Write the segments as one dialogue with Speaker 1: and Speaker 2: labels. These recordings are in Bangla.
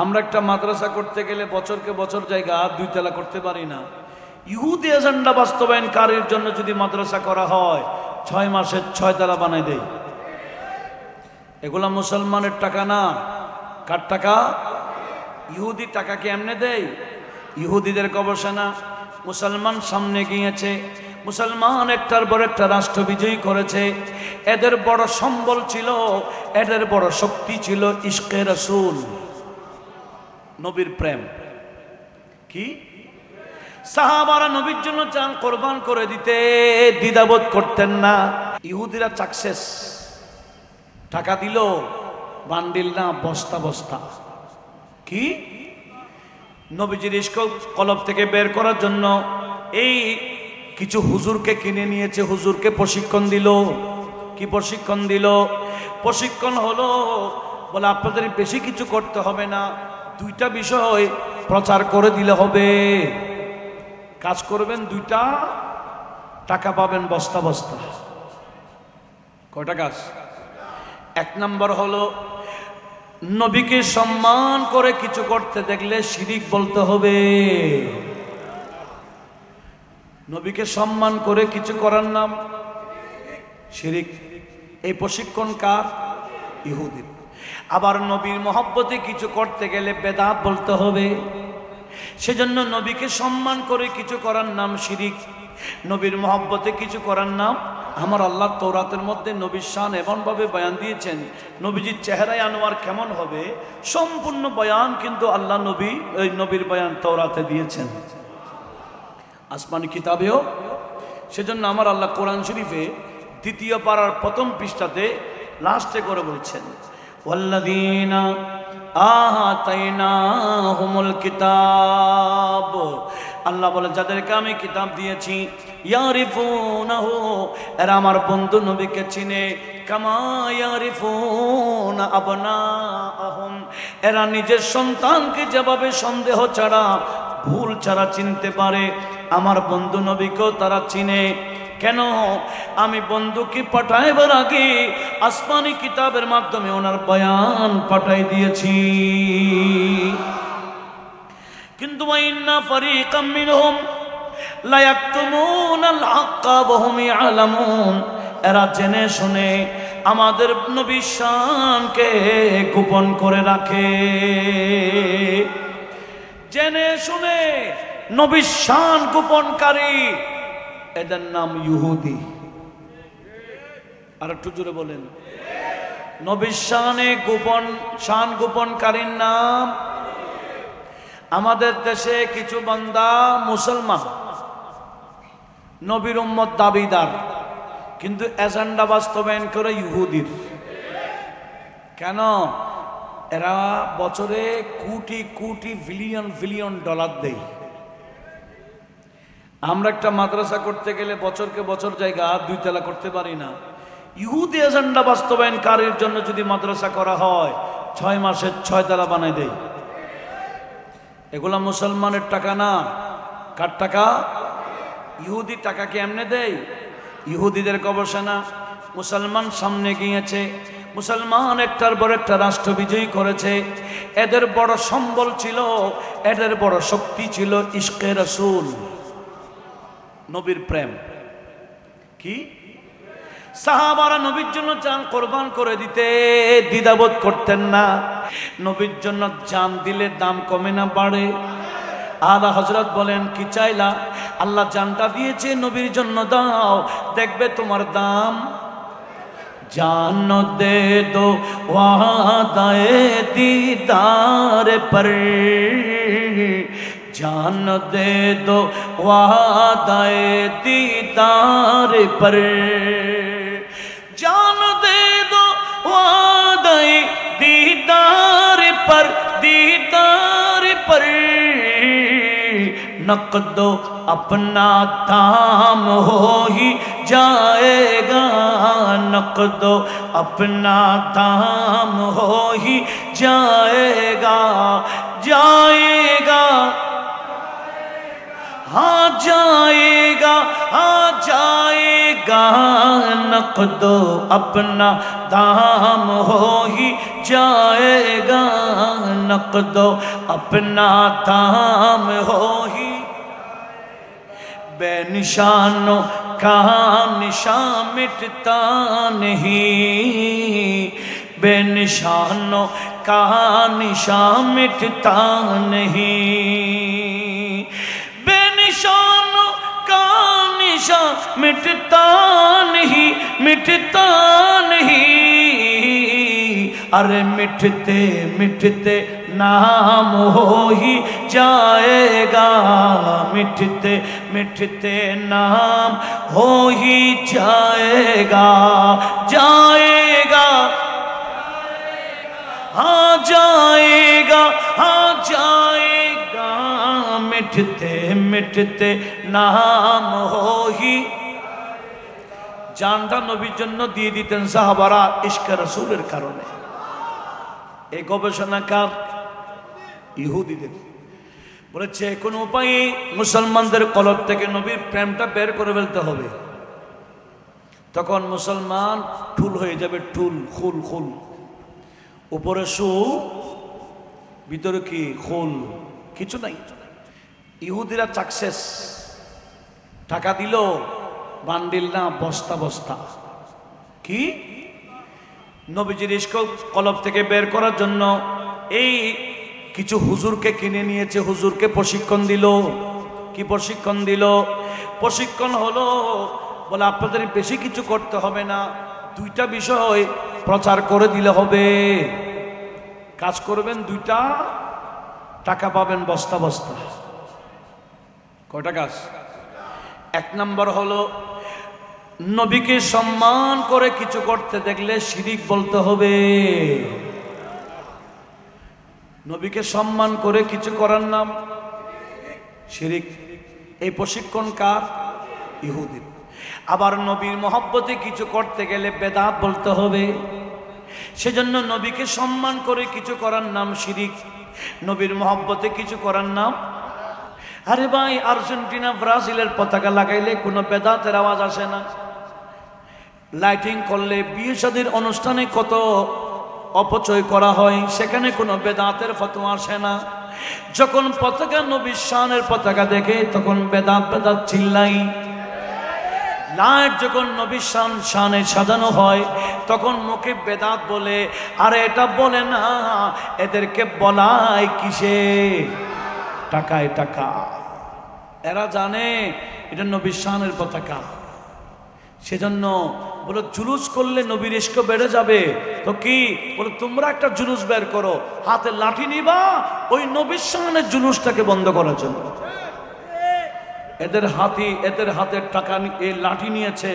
Speaker 1: আমরা একটা মাদ্রাসা করতে গেলে বছরকে বছর জায়গা 2 তলা করতে পারি না। ইহুদি এজেন্ডা বাস্তবায়নকারীর জন্য যদি মাদ্রাসা করা হয় 6 মাসে 6 তলা বানাই দেয়। এগুলা মুসলমানের টাকা না, কার টাকা? ইহুদি টাকা কেমনে দেয়? ইহুদিদের গবেষণা, মুসলমান সামনে গিয়েছে, মুসলমান একটার পর একটা রাষ্ট্র বিজয়ী করেছে। এদের বড় সম্বল ছিল, এদের বড় শক্তি ছিল ইশকে রাসূল, নবীর প্রেম। কি সাহাবারা নবীর জন্য জান কোরবান করে দিতে দ্বিধাবোধ করতেন না। ইহুদিরা সাকসেস, টাকা দিল বান্ডিল না, বস্তা বস্তা। কি নবীজির ইশক কলব থেকে বের করার জন্য এই কিছু হুজুরকে কিনে নিয়েছে, হুজুরকে প্রশিক্ষণ দিল। কি প্রশিক্ষণ দিল? প্রশিক্ষণ হলো বলে আপনাদের বেশি কিছু করতে হবে না, 2টা বিষয় প্রচার করে দিলে হবে। কাজ করবেন 2টা, টাকা পাবেন বস্তা বস্তা। কয়টা কাজ? 1 নম্বর হলো নবীকে সম্মান করে কিছু করতে দেখলে শিরিক বলতে হবে। নবীকে সম্মান করে কিছু করার নাম শিরিক। এই প্রশিক্ষণ কার? ইহুদির। আবার নবীর মহব্বতে কিছু করতে গেলে বেদাত বলতে হবে। সেজন্য নবীকে সম্মান করে কিছু করার নাম শিরিক, নবীর মহব্বতে কিছু করার নাম। আমার আল্লাহ তৌরাতের মধ্যে নবীর শান এমনভাবে বয়ান দিয়েছেন, নবীজির চেহারায় আনোয়ার কেমন হবে সম্পূর্ণ বয়ান কিন্তু আল্লাহ নবী ওই নবীর বয়ান তৌরাতে দিয়েছেন, আসমানি কিতাবেও। সেজন্য আমার আল্লাহ কোরআন শরীফে 2য় পারার 1ম পৃষ্ঠাতে লাস্টে করে বলছেন, ওয়াল্লাযীনা আতাইনাহুমুল কিতাব, আল্লাহ বলে যাদেরকে আমি কিতাব দিয়েছি, ইয়ারিফুনাহু, এরা আমার বন্ধু নবীকে চিনে, কামা ইয়ারিফুনা আবনাআহুম, এরা নিজের সন্তানকে যেভাবে সন্দেহ ছাড়া ভুল ছাড়া চিনতে পারে, আমার বন্ধু নবীকেও তারা চিনে। কেন? আমি বন্ধুকে পাঠাইবার আগে আসমানি কিতাবের মাধ্যমে ওনার বয়ান পাঠাই দিয়েছি। কিন্তু ওয়াইন্না ফারিকাম মিনহুম লা ইয়াকতুমুনাল হাক্কা ওয়া হুম ইয়ালামুন, এরা জেনে শুনে আমাদের নবীর শানকে গোপন করে রাখে। জেনে শুনে নবীর শান গোপনকারী, এদের নাম ইহুদি। আর একটু জোরে বলেন, নবীর শানে শান গোপনকারীর নাম। আমাদের দেশে কিছু বান্দা মুসলমান, নবীর উম্মত দাবিদার, কিন্তু এজেন্ডা বাস্তবায়ন করে ইহুদির। কেন? এরা বছরে crore crore billion billion dollar দেয়। আমরা একটা মাদ্রাসা করতে গেলে বছরকে বছর জায়গা 2 তলা করতে পারি না। ইহুদি এজেন্ডা বাস্তবায়নকারীর জন্য যদি মাদ্রাসা করা হয় 6 মাসে 6 তলা বানাই দেয়। এগুলা মুসলমানের টাকা না, কার টাকা? ইহুদি টাকা কেমনে দেয়? ইহুদিদের গবেষণা, মুসলমান সামনে গিয়েছে, মুসলমান একটার পর একটা রাষ্ট্র বিজয়ী করেছে। এদের বড় সম্বল ছিল, এদের বড় শক্তি ছিল ইশকে রাসূল, নবীর প্রেম। কি সাহাবারা নবীর জন্য জান কোরবান করে দিতে দ্বিধাবোধ করতেন না। নবীর জন্য জান দিলে দাম কমে না বাড়ে? আলা হযরত বলেন, কি চাইলা? আল্লাহ জানটা দিয়েছে নবীর জন্য দাও, দেখবে তোমার দাম। জান দে দো ওয়াদায়ে দীদার পর, जान दे दो वादाए दीदार पर, जान दे दो वादाए दीदार पर, दीदार पर नक़दो अपना दाम हो ही जाएगा, नक़दो अपना दाम हो ही जाएगा, जाएगा हाँ जाएगा, हाँ जाएगा, नक़दो अपना दाम हो ही जाएगा, नक़द अपना थाम हो ही बेनिशानों का निशान मिटता नहीं बेनिशानों का निशान मिटता नहीं बेनिशानों का निशान मिटता नहीं मिटता नहीं अरे मिटते मिटते नाम हो ही जाएगा मिटते मिटते नाम हो ही जाएगा जाएगा हाँ जाएगा हाँ जाएगा मिटते मिटते नाम हो ही জানটা নবীর জন্য দিয়ে দিতেন সাহাবারা ইশকে রাসূলের কারণে এই গবেষণাকার ইহুদিদের বলেছে কোন উপায়ে মুসলমানদের কলব থেকে নবীর প্রেমটা বের করে ফেলতে হবে তখন মুসলমান ঠুল হয়ে যাবে ঠুল খুল খুল উপরে সু ভিতরে কি খুল কিছু নাই ইহুদিরা সাকসেস টাকা দিল বান্ডিল না বস্তা বস্তা কি নবীজির ইশক কলব থেকে বের করার জন্য এই কিছু হুজুরকে কিনে নিয়েছে হুজুরকে প্রশিক্ষণ দিল কি প্রশিক্ষণ দিল প্রশিক্ষণ হলো বলে আপনাদের বেশি কিছু করতে হবে না দুইটা বিষয় প্রচার করে দিলে হবে কাজ করবেন দুইটা টাকা পাবেন বস্তা বস্তা কয়টা কাজ এক নম্বর হলো নবীকে সম্মান করে কিছু করতে দেখলে শিরিক বলতে হবে নবীকে সম্মান করে কিছু করার নাম শিরিক এই প্রশিক্ষণ কার ইহুদির আবার নবীর মহব্বতে কিছু করতে গেলে বেদাত বলতে হবে সেজন্য নবীকে সম্মান করে কিছু করার নাম শিরিক নবীর মহব্বতে কিছু করার নাম আরে ভাই আর্জেন্টিনা ব্রাজিলের পতাকা লাগাইলে কোনো বেদাতের আওয়াজ আসে না লাইটিং করলে বিয়ে শাদীর অনুষ্ঠানে কত অপচয় করা হয় সেখানে কোনো বেদাতের ফতোয়া আসে না যখন পতাকা নবীর শানের পতাকা দেখে তখন বেদাত বেদাত চিল্লাই লাইট যখন নবীর শানে সাজানো হয় তখন মুখে বেদাত বলে আরে এটা বলে না এদেরকে বলায় কিসে টাকায় টাকা এরা জানে এটা নবীর শানের পতাকা সেজন্য বলে জুলুস করলে নবীর ইশক বেড়ে যাবে তো কি বলে তোমরা একটা জুলুস বের করো হাতে লাঠি নিবা ওই নবীর শানের জুলুসটাকে বন্ধ করার জন্য এদের হাতের টাকা এই লাঠি নিয়েছে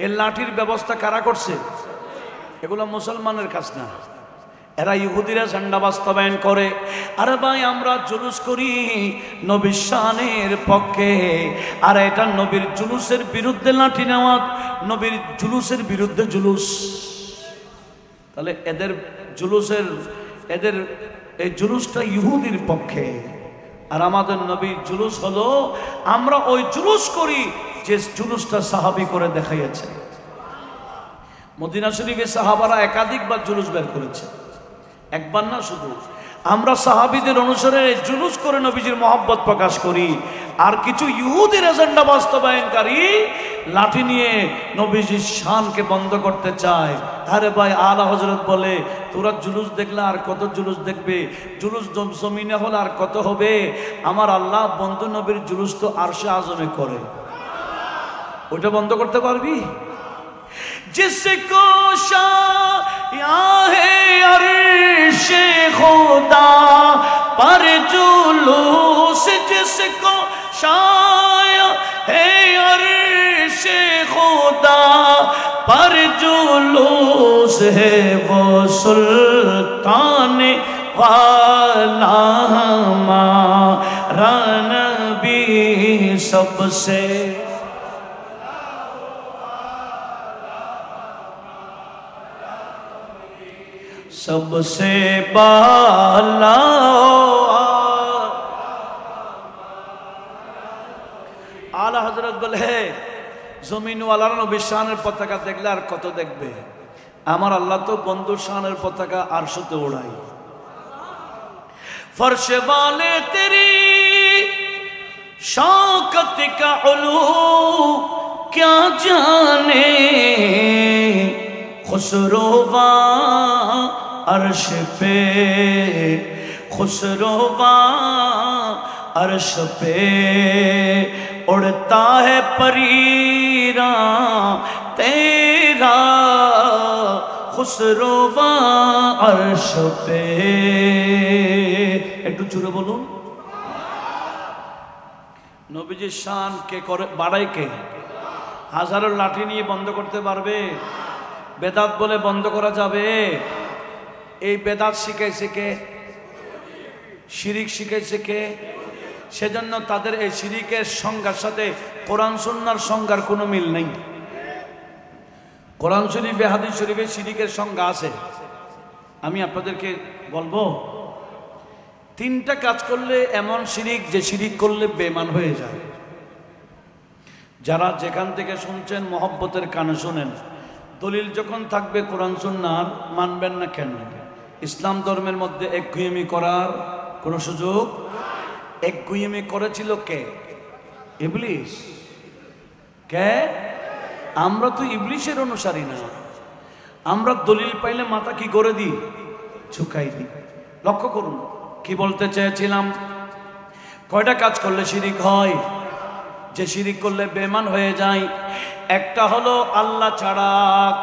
Speaker 1: এই লাঠির ব্যবস্থা কারা করছে এগুলো মুসলমানের কাজ না এরা ইহুদিরা ঝান্ডা বাস্তবায়ন করে আরে ভাই আমরা জুলুস করি নবীর শানের পক্ষে আর এটা নবীর জুলুসের বিরুদ্ধে লাঠি নেওয়া নবীর জুলুসের বিরুদ্ধে জুলুস তাহলে এদের এই জুলুসটা ইহুদির পক্ষে আর আমাদের নবীর জুলুস হলো আমরা ওই জুলুস করি যে জুলুসটা সাহাবী করে দেখাইয়াছে মদিনা শরীফে সাহাবারা একাধিকবার জুলুস বের করেছে একবার না শুধু আমরা সাহাবীদের অনুসারে জুলুস করে নবীজির মহব্বত প্রকাশ করি আর কিছু ইহুদির এজেন্ডা বাস্তবায়নকারী লাঠি নিয়ে নবীজির শানকে বন্ধ করতে চায় আরে ভাই আলা হযরত বলে তোরা জুলুস দেখলে আর কত জুলুস দেখবে জুলুস জমিনে হলে আর কত হবে আমার আল্লাহ বন্ধু নবীর জুলুস তো আরশে আজমে করে ওটা বন্ধ করতে পারবি जिसको शाहे अर्शे खुदा पर जुलूस जिसको शाहे अर्शे खुदा पर जुलूस है वो सुल्तान वाला हमारा नबी सबसे सबसे बाला आला हजरत बोले जमीन वाला नबीर शाনের পতাকা দেখলে আর কত দেখবে আমার আল্লাহ তো বন্ধুর শানের পতাকা আরশতে ওড়ায় फर्श वाले तेरी शौकत का उलू क्या जाने, खुसरोवा अर्श पे, खुसरोवा अर्श पे उड़ता है परीरा तेरा, खुसरोवा अर्श पे। একটু জোরে বলুন। নবীজির শান কে করে বাড়ায় কে? হাজারো লাঠি নিয়ে বন্ধ করতে পারবে? বেদাত বলে বন্ধ করা যাবে? এই বেদাত শিখাইছে কে? শিরিক শিখাইছে কে? সেজন্য তাদের এই শিরিকের সংজ্ঞার সাথে কোরআন সুন্নাহর সংজ্ঞার কোনো মিল নেই। কোরআন শরীফে হাদিস শরীফে শিরিকের সংজ্ঞা আছে। আমি আপনাদেরকে বলবো, তিনটা কাজ করলে এমন শিরিক যে শিরিক করলে বেঈমান হয়ে যায়। যারা যেখান থেকে শুনছেন মহব্বতের কানে শুনেন, দলিল যখন থাকবে কোরআন সুন্নাহর, মানবেন না কেন? ইসলাম ধর্মের মধ্যে একগুঁয়েমি করার কোনো সুযোগ? একগুঁয়েমি করেছিল কে? ইবলিস। কে? আমরা তো ইবলিসের অনুসারী না। আমরা দলিল পাইলে মাথা কি করে দিই? ঝুঁকাই দিই। লক্ষ্য করুন কি বলতে চেয়েছিলাম। কয়টা কাজ করলে শিরিক হয়, যে শিরিক করলে বেঈমান হয়ে যায়? একটা হলো আল্লাহ ছাড়া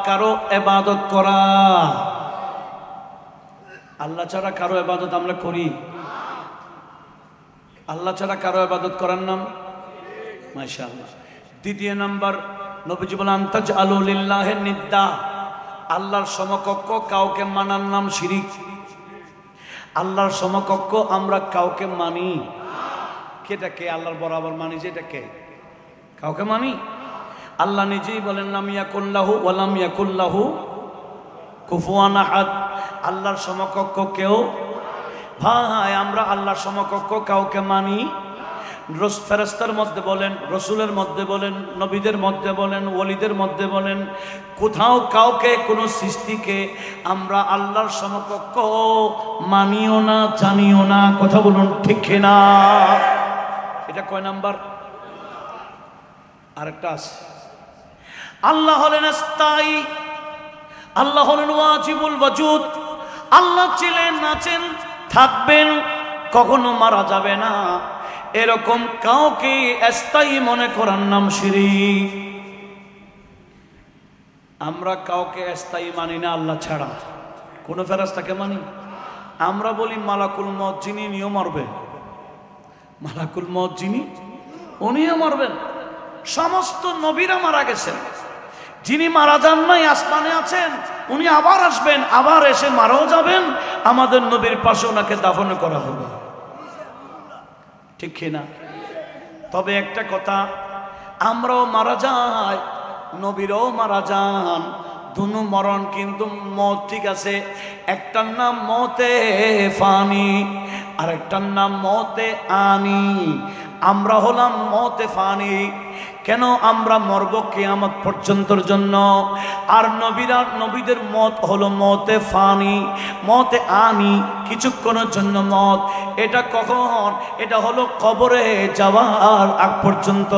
Speaker 1: কারো ইবাদত করা। আল্লাহ ছাড়া কারো ইবাদত আমরা করি? আল্লাহ ছাড়া কারো ইবাদত করার নাম মাশাআল্লাহ। দ্বিতীয় নাম্বার, নবীজি বলেন তাজআলু লিল্লাহি নিদ্দা, আল্লাহর সমকক্ষ কাউকে মানার নাম শিরিক। আল্লাহর সমকক্ষ আমরা কাউকে মানি? কেটা কে? আল্লাহর বরাবর মানি যেটা কে? কাউকে মানি? আল্লাহ নিজেই বলেন লাম ইয়াকুল্লাহু ওয়া লাম ইয়াকুল্লাহু কুফুয়ান আহাদ, আল্লাহর সমকক্ষ কেউ? ভাই আমরা আল্লাহর সমকক্ষ কাউকে মানি? ফেরেশতার মধ্যে বলেন, রসুলের মধ্যে বলেন, নবীদের মধ্যে বলেন, ওলিদের মধ্যে বলেন, কোথাও কাউকে কোনো সৃষ্টিকে আমরা আল্লাহর সমকক্ষ মানিও না, জানিও না। কথা বলুন ঠিক কিনা? এটা কয় নাম্বার? আরেকটা আছে, আল্লাহ হলেন স্থায়ী, আল্লাহ হলেন ওয়াজিবুল ওয়াজুদ। আল্লাহ ছিলেন, আছেন, থাকবেন, কখনো মারা যাবে না। এরকম কাউকে স্থায়ী মনে করার নাম শিরিক। আমরা কাউকে স্থায়ী মানি না আল্লাহ ছাড়া। কোন ফেরেশতাকে মানি? আমরা বলি মালাকুল মউত যিনি নিও মারবে, মালাকুল মউত যিনি উনিও মারবেন। সমস্ত নবীরা মারা গেছেন, যিনি মারা যান নাই আসমানে আছেন, উনি আবার আসবেন, আবার এসে মারাও যাবেন। আমাদের নবীর পাশে ওনাকে দাফন করা হবে, ঠিক না? তবে একটা কথা, আমরাও মারা যাই, নবীরাও মারা যান, দুনো মরণ কিন্তু মত ঠিক আছে। একটার নাম মতে ফানি, আর একটার নাম মতে আনি। আমরা হলাম মতে ফানি। কেন? আমরা মরব কিয়ামত পর্যন্তর জন্য। আর নবীদের মত হলো মতে ফানি, মতে আনি, কিছুক্ষণের জন্য মত। এটা কখন? এটা হলো কবরে যাওয়ার আগ পর্যন্ত।